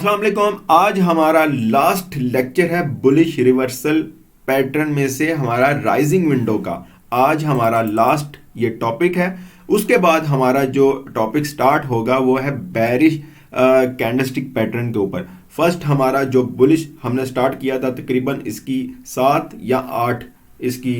अस्सलाम वालेकुम। आज हमारा लास्ट लेक्चर है बुलिश रिवर्सल पैटर्न में से हमारा राइजिंग विंडो का। आज हमारा लास्ट ये टॉपिक है। उसके बाद हमारा जो टॉपिक स्टार्ट होगा वो है बेरिश कैंडलस्टिक पैटर्न के ऊपर। फर्स्ट हमारा जो बुलिश हमने स्टार्ट किया था, तकरीबन इसकी 7 या 8 इसकी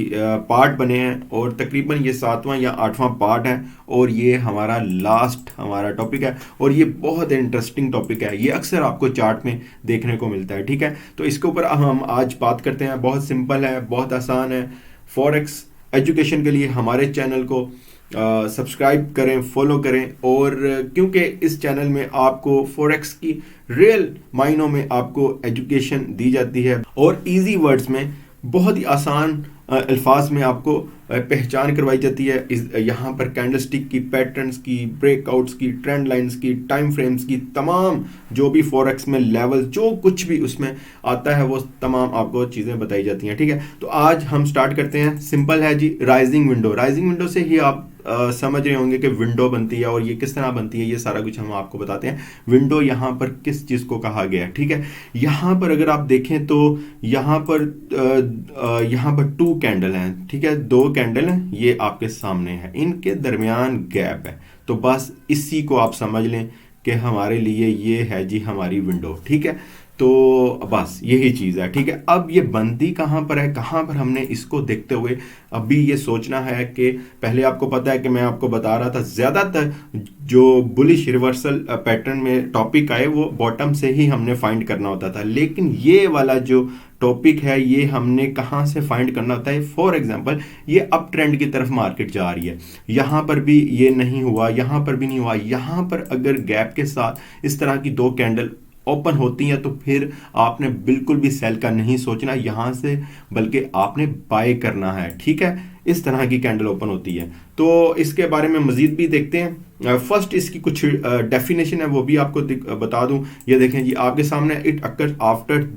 पार्ट बने हैं और तकरीबन ये 7वां या 8वां पार्ट है और ये हमारा लास्ट हमारा टॉपिक है और ये बहुत इंटरेस्टिंग टॉपिक है। ये अक्सर आपको चार्ट में देखने को मिलता है, ठीक है। तो इसके ऊपर हम आज बात करते हैं। बहुत सिंपल है, बहुत आसान है। फॉरेक्स एजुकेशन के लिए हमारे चैनल को सब्सक्राइब करें, फॉलो करें। और क्योंकि इस चैनल में आपको फॉरेक्स की रियल मायनों में आपको एजुकेशन दी जाती है और इजी वर्ड्स में बहुत ही आसान अल्फाज में आपको पहचान करवाई जाती है। यहाँ पर कैंडलस्टिक की, पैटर्न्स की, ब्रेकआउट्स की, ट्रेंड लाइंस की, टाइम फ्रेम्स की, तमाम जो भी फॉरेक्स में लेवल जो कुछ भी उसमें आता है वो तमाम आपको चीज़ें बताई जाती हैं, ठीक है। तो आज हम स्टार्ट करते हैं। सिंपल है जी, राइजिंग विंडो। राइजिंग विंडो से ही आप समझ रहे होंगे कि विंडो बनती है और ये किस तरह बनती है, ये सारा कुछ हम आपको बताते हैं। विंडो यहाँ पर किस चीज़ को कहा गया है, ठीक है। यहाँ पर अगर आप देखें तो यहाँ पर 2 कैंडल हैं, ठीक है। 2 कैंडल हैं, ये आपके सामने है, इनके दरमियान गैप है। तो बस इसी को आप समझ लें कि हमारे लिए ये है जी हमारी विंडो, ठीक है। तो बस यही चीज़ है, ठीक है। अब ये बनती कहाँ पर है, कहाँ पर हमने इसको देखते हुए अभी ये सोचना है कि पहले आपको पता है कि मैं आपको बता रहा था ज़्यादातर जो बुलिश रिवर्सल पैटर्न में टॉपिक आए वो बॉटम से ही हमने फाइंड करना होता था, लेकिन ये वाला जो टॉपिक है ये हमने कहाँ से फाइंड करना होता है। फॉर एग्जांपल ये अप ट्रेंड की तरफ मार्केट जा रही है, यहाँ पर भी ये नहीं हुआ, यहाँ पर भी नहीं हुआ। यहाँ पर अगर गैप के साथ इस तरह की 2 कैंडल ओपन होती हैं तो फिर आपने बिल्कुल भी सेल का नहीं सोचना यहाँ से, बल्कि आपने बाय करना है, ठीक है। इस तरह की कैंडल ओपन होती है। तो इसके बारे में मजीद भी देखते हैं। फर्स्ट इसकी कुछ डेफिनेशन है वो भी आपको बता दूं। ये देखें जी, आपके सामने it occurs after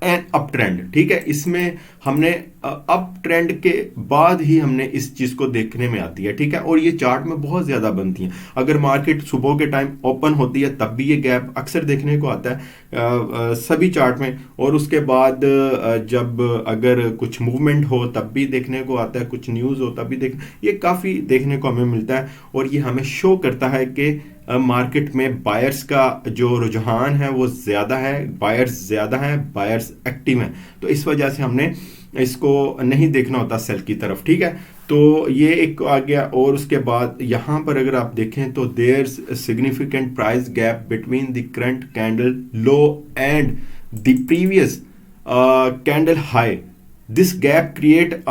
an uptrend, ठीक है। इसमें हमने अप ट्रेंड के बाद ही हमने इस चीज को देखने में आती है, ठीक है। और ये चार्ट में बहुत ज्यादा बनती है। अगर मार्केट सुबह के टाइम ओपन होती है तब भी ये गैप अक्सर देखने को आता है सभी चार्ट में, और उसके बाद जब अगर कुछ मूवमेंट हो तब भी देखने को आता है, कुछ न्यूज हो तब भी ये काफी देखने को हमें मिलता है। और ये हमें शो करता है कि मार्केट में बायर्स का जो रुझान है वो ज़्यादा है, बायर्स ज़्यादा है, बायर्स एक्टिव हैं। तो इस वजह से हमने इसको नहीं देखना होता सेल की तरफ, ठीक है। तो ये एक आ गया। और उसके बाद यहाँ पर अगर आप देखें तो there significant price gap between the current candle low and the previous candle high. This gap create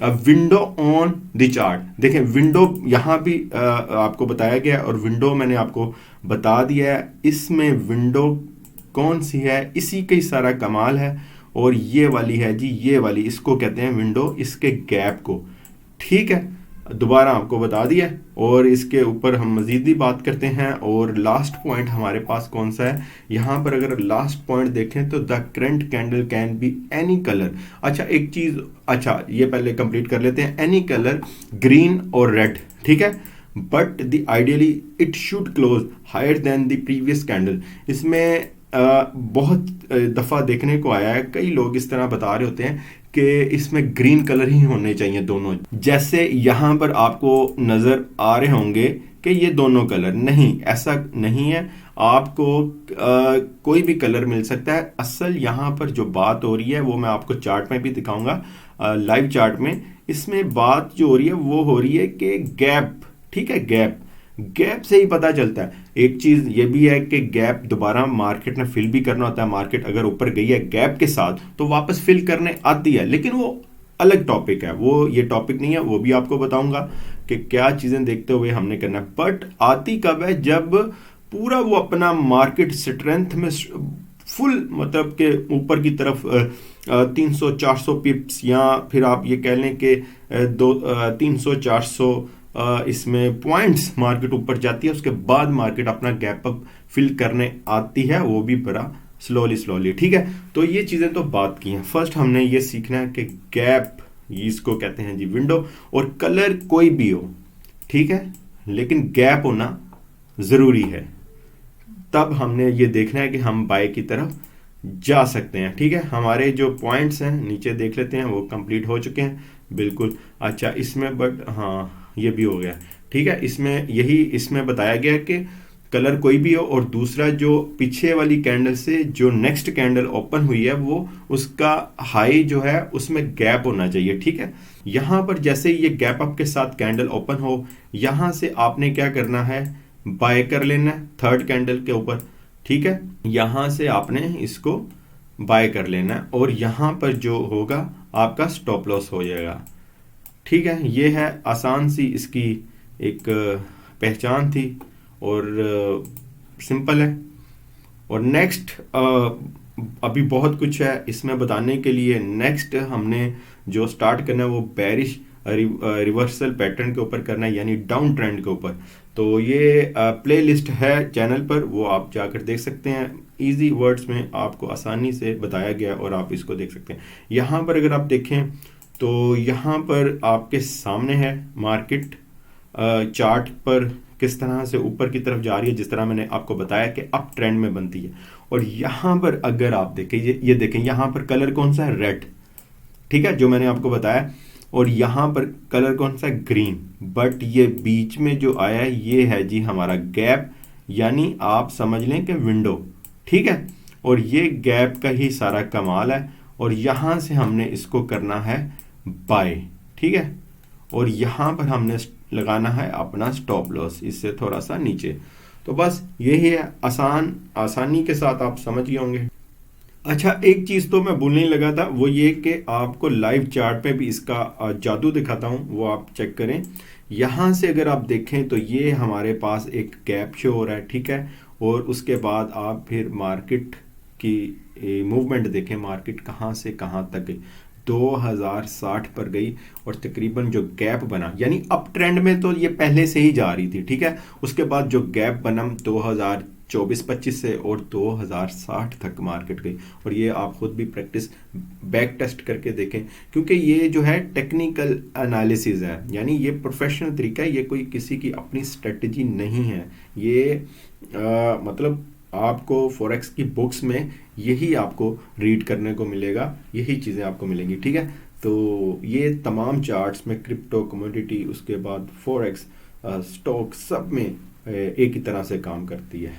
window on the chart. देखें विंडो यहाँ भी आपको बताया गया और विंडो मैंने आपको बता दिया है। इसमें विंडो कौन सी है, इसी का ही सारा कमाल है। और ये वाली है जी, ये वाली, इसको कहते हैं विंडो, इसके गैप को, ठीक है। दोबारा आपको बता दिया और इसके ऊपर हम मजीद भी बात करते हैं। और लास्ट पॉइंट हमारे पास कौन सा है, यहाँ पर अगर लास्ट पॉइंट देखें तो the current candle can be any colour. अच्छा एक चीज, अच्छा ये पहले कंप्लीट कर लेते हैं। एनी कलर, ग्रीन और रेड, ठीक है। But the ideally it should close higher than the previous candle. इसमें बहुत दफ़ा देखने को आया है, कई लोग इस तरह बता रहे होते हैं कि इसमें ग्रीन कलर ही होने चाहिए दोनों। जैसे यहाँ पर आपको नज़र आ रहे होंगे कि ये दोनों कलर, नहीं, ऐसा नहीं है। आपको कोई भी कलर मिल सकता है। असल यहाँ पर जो बात हो रही है वो मैं आपको चार्ट में भी दिखाऊंगा, लाइव चार्ट में। इसमें बात जो हो रही है वो हो रही है कि गैप, ठीक है, गैप से ही पता चलता है। एक चीज ये भी है कि गैप दोबारा मार्केट ने फिल भी करना होता है। मार्केट अगर ऊपर गई है गैप के साथ तो वापस फिल करने आती है, लेकिन वो अलग टॉपिक है, वो ये टॉपिक नहीं है। वो भी आपको बताऊंगा कि क्या चीजें देखते हुए हमने करना है। बट आती कब है, जब पूरा वो अपना मार्केट स्ट्रेंथ में फुल, मतलब के ऊपर की तरफ 300-400 पिप्स, या फिर आप ये कह लें कि 300-400 इसमें पॉइंट्स मार्केट ऊपर जाती है। उसके बाद मार्केट अपना गैप अप फिल करने आती है, वो भी बड़ा स्लोली, ठीक है। तो ये चीजें तो बात की हैं। फर्स्ट हमने ये सीखना है कि गैप, इसको कहते हैं जी विंडो, और कलर कोई भी हो, ठीक है, लेकिन गैप होना जरूरी है। तब हमने ये देखना है कि हम बाय की तरफ जा सकते हैं। ठीक है, हमारे जो पॉइंट्स हैं नीचे देख लेते हैं, वो कंप्लीट हो चुके हैं बिल्कुल। अच्छा, इसमें बट हाँ ये भी हो गया। ठीक है, इसमें यही इसमें बताया गया कि कलर कोई भी हो, और दूसरा जो पीछे वाली कैंडल से जो नेक्स्ट कैंडल ओपन हुई है वो उसका हाई जो है उसमें गैप होना चाहिए। ठीक है, यहाँ पर जैसे ये गैप अप के साथ कैंडल ओपन हो, यहाँ से आपने क्या करना है, बाय कर लेना है थर्ड कैंडल के ऊपर। ठीक है, यहाँ से आपने इसको बाय कर लेना है, और यहाँ पर जो होगा आपका स्टॉप लॉस हो जाएगा। ठीक है, ये है आसान सी इसकी एक पहचान थी, और सिंपल है। और नेक्स्ट अभी बहुत कुछ है इसमें बताने के लिए। नेक्स्ट हमने जो स्टार्ट करना है वो बेरिश रिवर्सल पैटर्न के ऊपर करना है, यानी डाउन ट्रेंड के ऊपर। तो ये प्लेलिस्ट है चैनल पर, वो आप जाकर देख सकते हैं। इजी वर्ड्स में आपको आसानी से बताया गया और आप इसको देख सकते हैं। यहाँ पर अगर आप देखें तो यहाँ पर आपके सामने है मार्केट चार्ट पर किस तरह से ऊपर की तरफ जा रही है, जिस तरह मैंने आपको बताया कि अप ट्रेंड में बनती है। और यहाँ पर अगर आप देखें, ये देखें, यहाँ पर कलर कौन सा है, रेड। ठीक है, जो मैंने आपको बताया। और यहाँ पर कलर कौन सा है, ग्रीन। बट ये बीच में जो आया है ये है जी हमारा गैप, यानी आप समझ लें कि विंडो। ठीक है, और ये गैप का ही सारा कमाल है। और यहाँ से हमने इसको करना है बाय। ठीक है, और यहाँ पर हमने लगाना है अपना स्टॉप लॉस, इससे थोड़ा सा नीचे। तो बस यही है, आसानी के साथ आप समझ गए होंगे। अच्छा, एक चीज तो मैं बोलने ही लगा था, वो ये कि आपको लाइव चार्ट पे भी इसका जादू दिखाता हूँ, वो आप चेक करें। यहाँ से अगर आप देखें तो ये हमारे पास एक गैप शो हो रहा है। ठीक है, और उसके बाद आप फिर मार्केट की मूवमेंट देखें, मार्केट कहाँ से कहाँ तक गई, 2060 पर गई, और तकरीबन जो गैप बना, यानी अप ट्रेंड में तो ये पहले से ही जा रही थी। ठीक है, उसके बाद जो गैप बना 2024-25 से और 2060 तक मार्केट गई। और ये आप खुद भी प्रैक्टिस बैक टेस्ट करके देखें, क्योंकि ये जो है टेक्निकल एनालिसिस है, यानी ये प्रोफेशनल तरीका है, ये कोई किसी की अपनी स्ट्रेटजी नहीं है। ये मतलब आपको फॉरेक्स की बुक्स में यही आपको रीड करने को मिलेगा, यही चीज़ें आपको मिलेंगी। ठीक है, तो ये तमाम चार्ट्स में क्रिप्टो, कमोडिटी, उसके बाद फॉरेक्स, स्टॉक, सब में एक ही तरह से काम करती है।